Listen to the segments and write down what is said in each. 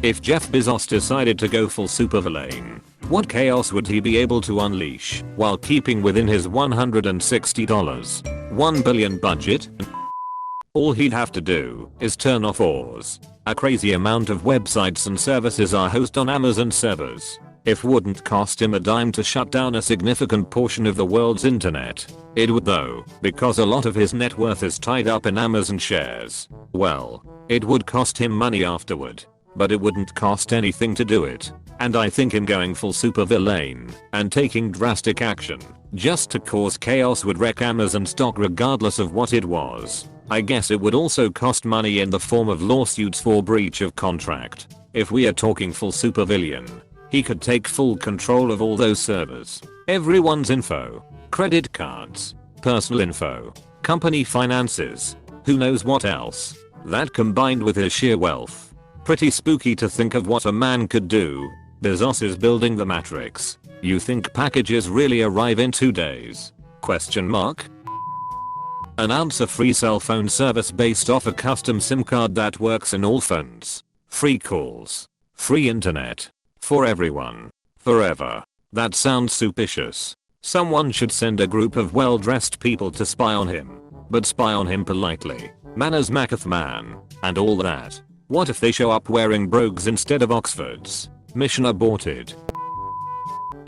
If Jeff Bezos decided to go full supervillain, what chaos would he be able to unleash while keeping within his $160 $1 billion budget? All he'd have to do is turn off Oz. A crazy amount of websites and services are hosted on Amazon servers. It wouldn't cost him a dime to shut down a significant portion of the world's internet. It would though, because a lot of his net worth is tied up in Amazon shares. Well, it would cost him money afterward, but it wouldn't cost anything to do it. And I think him going full supervillain and taking drastic action just to cause chaos would wreck Amazon stock regardless of what it was. I guess it would also cost money in the form of lawsuits for breach of contract. If we are talking full supervillain, he could take full control of all those servers, everyone's info, credit cards, personal info, company finances, who knows what else. That combined with his sheer wealth. Pretty spooky to think of what a man could do. Bezos is building the Matrix. You think packages really arrive in 2 days? Question mark? Announce a free cell phone service based off a custom SIM card that works in all phones. Free calls. Free internet. For everyone. Forever. That sounds suspicious. Someone should send a group of well-dressed people to spy on him. But spy on him politely. Manners maketh man. And all that. What if they show up wearing brogues instead of Oxfords? Mission aborted.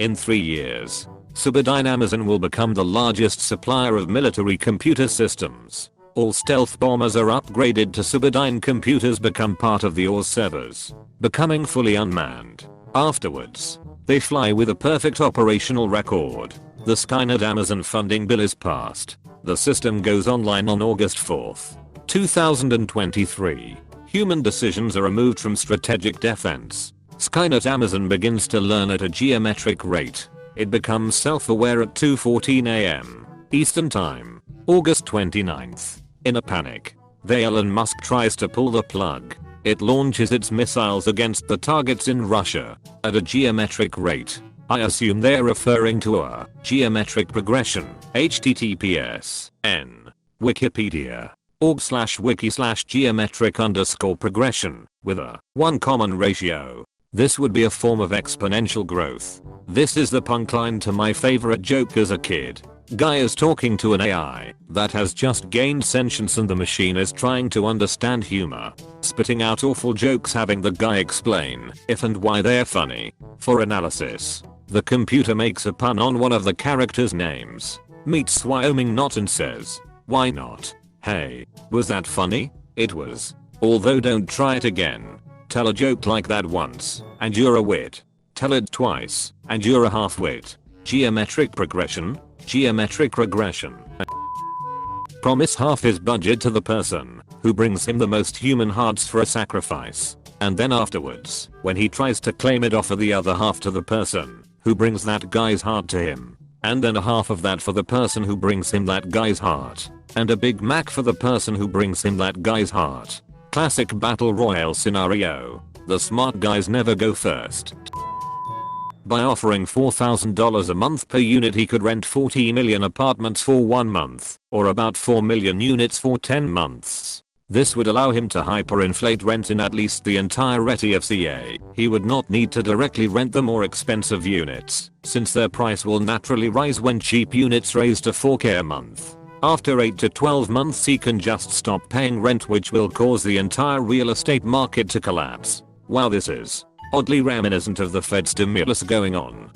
In 3 years, Supervillain Amazon will become the largest supplier of military computer systems. All stealth bombers are upgraded to Supervillain computers, become part of the Oz servers, becoming fully unmanned. Afterwards, they fly with a perfect operational record. The Skynet Amazon funding bill is passed. The system goes online on August 4th, 2023. Human decisions are removed from strategic defense. Skynet Amazon begins to learn at a geometric rate. It becomes self-aware at 2:14 AM Eastern Time, August 29th. In a panic, Elon Musk tries to pull the plug. It launches its missiles against the targets in Russia at a geometric rate. I assume they're referring to a geometric progression. https://n Wikipedia org/wiki/geometric_progression with a 1 common ratio. This would be a form of exponential growth. This is the punchline to my favorite joke as a kid. Guy is talking to an AI that has just gained sentience and the machine is trying to understand humor, spitting out awful jokes, having the guy explain if and why they're funny. For analysis, the computer makes a pun on one of the characters' names, meets Wyoming not and says, "Why not? Hey, was that funny?" It was. Although don't try it again. Tell a joke like that once, and you're a wit. Tell it twice, and you're a half-wit. Geometric progression? Geometric regression. Promise half his budget to the person who brings him the most human hearts for a sacrifice. And then afterwards, when he tries to claim it, offer the other half to the person who brings that guy's heart to him. And then a half of that for the person who brings him that guy's heart. And a Big Mac for the person who brings him that guy's heart. Classic battle royale scenario. The smart guys never go first. By offering $4,000 a month per unit, he could rent 40 million apartments for 1 month, or about 4 million units for 10 months. This would allow him to hyperinflate rent in at least the entirety of CA. He would not need to directly rent the more expensive units, since their price will naturally rise when cheap units raise to 4K a month. After 8 to 12 months he can just stop paying rent, which will cause the entire real estate market to collapse. Wow, this is oddly reminiscent of the Fed stimulus going on.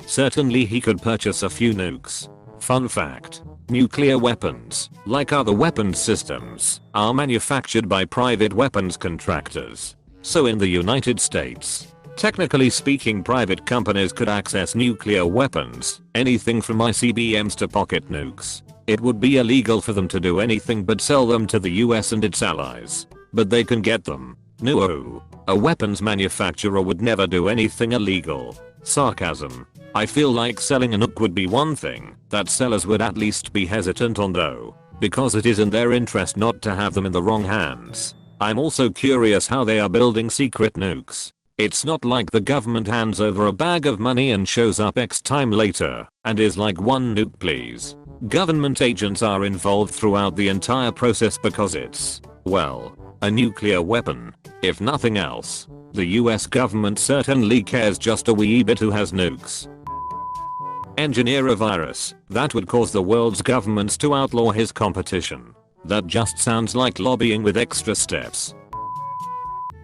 Certainly he could purchase a few nukes. Fun fact: nuclear weapons, like other weapons systems, are manufactured by private weapons contractors. So in the United States, technically speaking, private companies could access nuclear weapons, anything from ICBMs to pocket nukes. It would be illegal for them to do anything but sell them to the US and its allies. But they can get them. No, a weapons manufacturer would never do anything illegal. Sarcasm. I feel like selling a nuke would be one thing that sellers would at least be hesitant on though, because it is in their interest not to have them in the wrong hands. I'm also curious how they are building secret nukes. It's not like the government hands over a bag of money and shows up X time later and is like, "1 nuke please." Government agents are involved throughout the entire process because it's, well, A nuclear weapon. If nothing else, the US government certainly cares just a wee bit who has nukes. Engineer a virus that would cause the world's governments to outlaw his competition. That just sounds like lobbying with extra steps.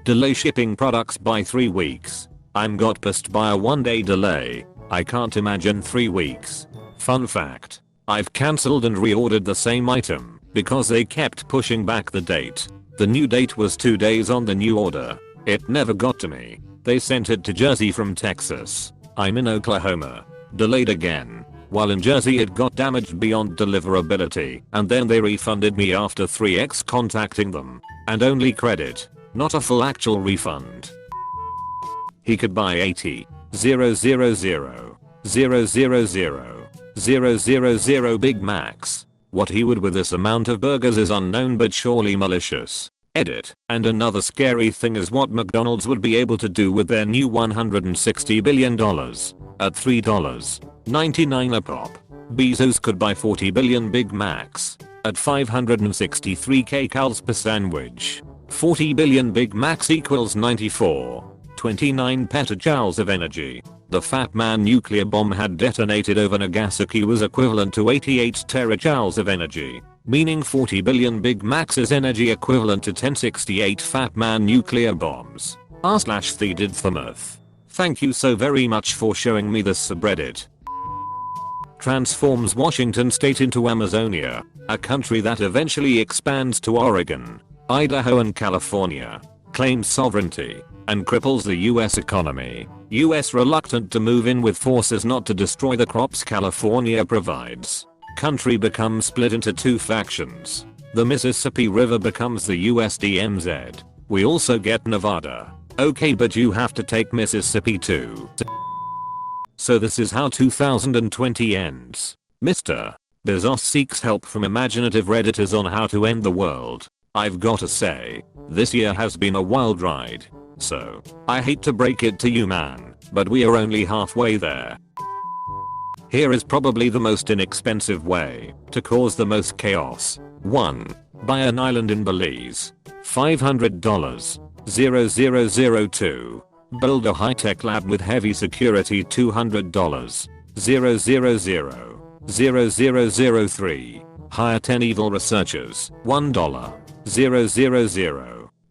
Delay shipping products by 3 weeks. I'm got pissed by a 1-day delay. I can't imagine 3 weeks. Fun fact. I've cancelled and reordered the same item because they kept pushing back the date. The new date was 2 days on the new order. It never got to me. They sent it to Jersey from Texas. I'm in Oklahoma. Delayed again. While in Jersey it got damaged beyond deliverability and then they refunded me after 3x contacting them. And only credit, not a full actual refund. He could buy 80 000 Big Macs. What he would with this amount of burgers is unknown but surely malicious. Edit. And another scary thing is what McDonald's would be able to do with their new $160 billion. At $3.99 a pop. Bezos could buy 40 billion Big Macs. At 563 kcals per sandwich. 40 billion Big Macs equals 94.29 petajoules of energy. The Fat Man nuclear bomb had detonated over Nagasaki was equivalent to 88 terajoules of energy, meaning 40 billion Big Macs is energy equivalent to 1068 Fat Man nuclear bombs. r/the Thank you so very much for showing me this subreddit. Transforms Washington state into Amazonia, a country that eventually expands to Oregon, Idaho and California, claims sovereignty, and cripples the US economy. US reluctant to move in with forces not to destroy the crops California provides. Country becomes split into 2 factions. The Mississippi River becomes the US DMZ. We also get Nevada. Okay, but you have to take Mississippi too. So this is how 2020 ends. Mr. Bezos seeks help from imaginative redditors on how to end the world. I've gotta say, this year has been a wild ride. So, I hate to break it to you man, but we are only halfway there. Here is probably the most inexpensive way to cause the most chaos. 1. Buy an island in Belize. $500. 0002. Build a high-tech lab with heavy security. $200. 00003. Hire 10 evil researchers. $1.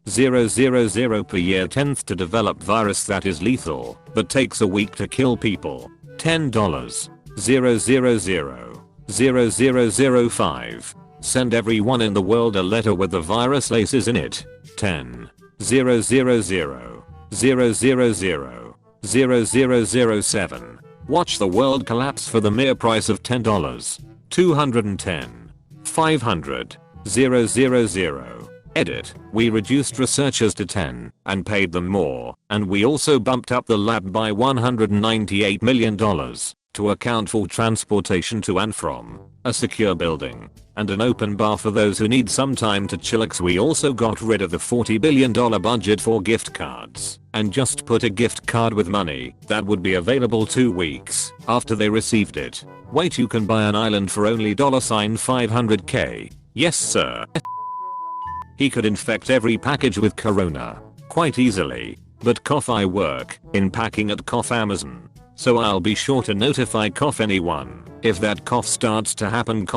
000 per year. 10th to develop virus that is lethal but takes a week to kill people. $10. 00005. Send everyone in the world a letter with the virus laces in it. 10. 0000007. Watch the world collapse for the mere price of $10. 210. 500. 000. Edit. We reduced researchers to 10 and paid them more, and we also bumped up the lab by $198 million to account for transportation to and from, a secure building, and an open bar for those who need some time to chillax. We also got rid of the $40 billion budget for gift cards and just put a gift card with money that would be available 2 weeks after they received it. Wait, you can buy an island for only $500k. Yes sir. He could infect every package with corona quite easily, but I work in packing at Amazon, so I'll be sure to notify anyone if that starts to happen.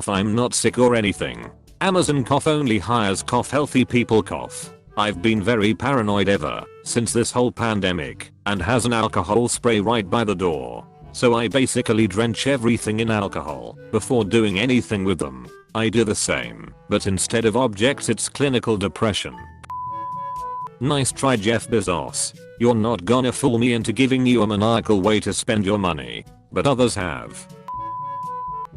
I'm not sick or anything. Amazon only hires healthy people. I've been very paranoid ever since this whole pandemic and has an alcohol spray right by the door, so I basically drench everything in alcohol before doing anything with them. I do the same, but instead of objects it's clinical depression. Nice try, Jeff Bezos. You're not gonna fool me into giving you a maniacal way to spend your money, but others have.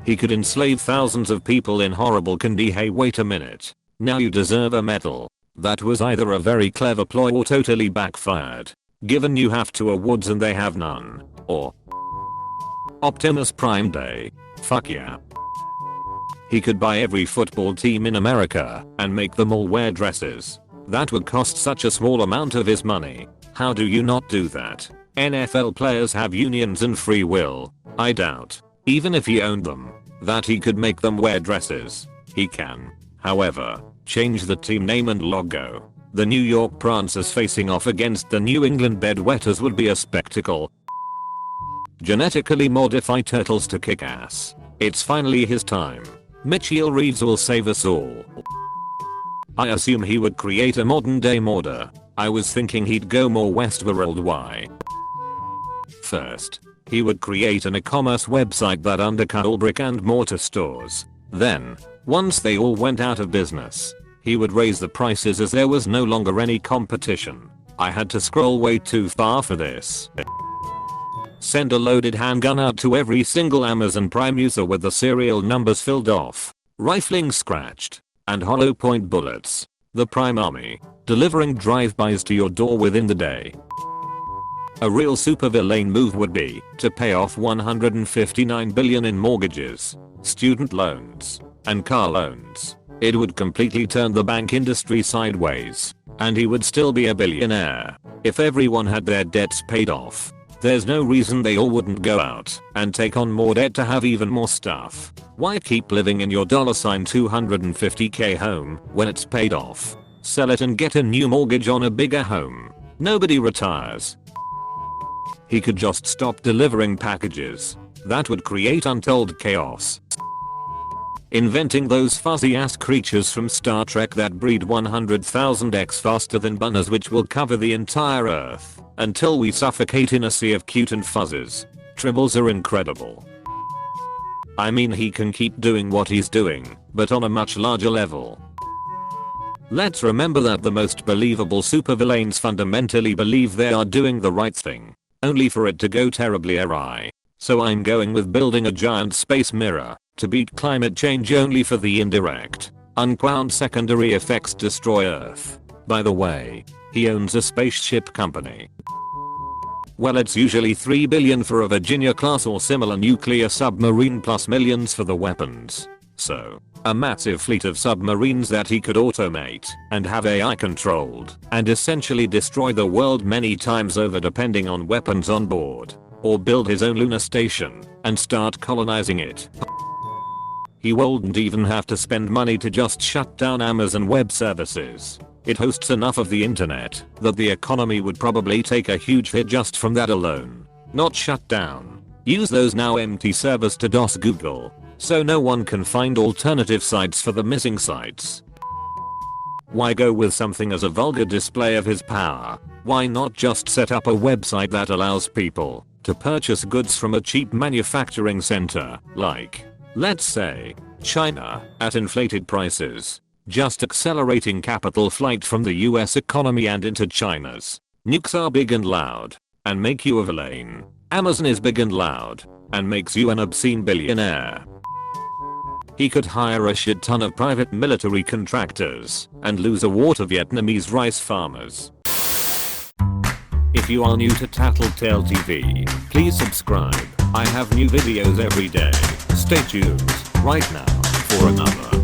He could enslave thousands of people in horrible conditions. Hey, wait a minute. Now you deserve a medal. That was either a very clever ploy or totally backfired, given you have 2 awards and they have none. Or Optimus Prime Day. Fuck yeah. He could buy every football team in America and make them all wear dresses. That would cost such a small amount of his money. How do you not do that? NFL players have unions and free will. I doubt, even if he owned them, that he could make them wear dresses. He can, however, Change the team name and logo. The New York Prancers facing off against the New England Bedwetters would be a spectacle. Genetically modify turtles to kick ass. It's finally his time. Mitchell Reeves will save us all. I assume he would create a modern day Mordor. I was thinking he'd go more Westworld. Why? First, he would create an e-commerce website that undercut all brick and mortar stores. Then, once they all went out of business, he would raise the prices as there was no longer any competition. I had to scroll way too far for this. Send a loaded handgun out to every single Amazon Prime user with the serial numbers filled off, rifling scratched, and hollow point bullets. The Prime Army, delivering drive-bys to your door within the day. A real supervillain move would be to pay off $159 billion in mortgages, student loans, and car loans. It would completely turn the bank industry sideways, and he would still be a billionaire. If everyone had their debts paid off, there's no reason they all wouldn't go out and take on more debt to have even more stuff. Why keep living in your $250k home when it's paid off? Sell it and get a new mortgage on a bigger home. Nobody retires. He could just stop delivering packages. That would create untold chaos. Inventing those fuzzy ass creatures from Star Trek that breed 100,000x faster than bananas, which will cover the entire earth until we suffocate in a sea of cute and fuzzes. Tribbles are incredible. I mean, he can keep doing what he's doing, but on a much larger level. Let's remember that the most believable supervillains fundamentally believe they are doing the right thing, only for it to go terribly awry. So I'm going with building a giant space mirror to beat climate change, only for the indirect, unwound secondary effects destroy Earth. By the way, he owns a spaceship company. Well, it's usually $3 billion for a Virginia class or similar nuclear submarine plus millions for the weapons. So, a massive fleet of submarines that he could automate and have AI controlled and essentially destroy the world many times over depending on weapons on board. Or build his own lunar station and start colonizing it. He wouldn't even have to spend money to just shut down Amazon Web Services. It hosts enough of the internet that the economy would probably take a huge hit just from that alone. Not shut down. Use those now empty servers to DOS Google, so no one can find alternative sites for the missing sites. Why go with something as a vulgar display of his power? Why not just set up a website that allows people to purchase goods from a cheap manufacturing center, like, let's say, China, at inflated prices, just accelerating capital flight from the US economy and into China's. Nukes are big and loud, and make you a villain. Amazon is big and loud, and makes you an obscene billionaire. He could hire a shit ton of private military contractors and lose a war to Vietnamese rice farmers. If you are new to Tattletale TV, please subscribe. I have new videos every day. Stay tuned right now for another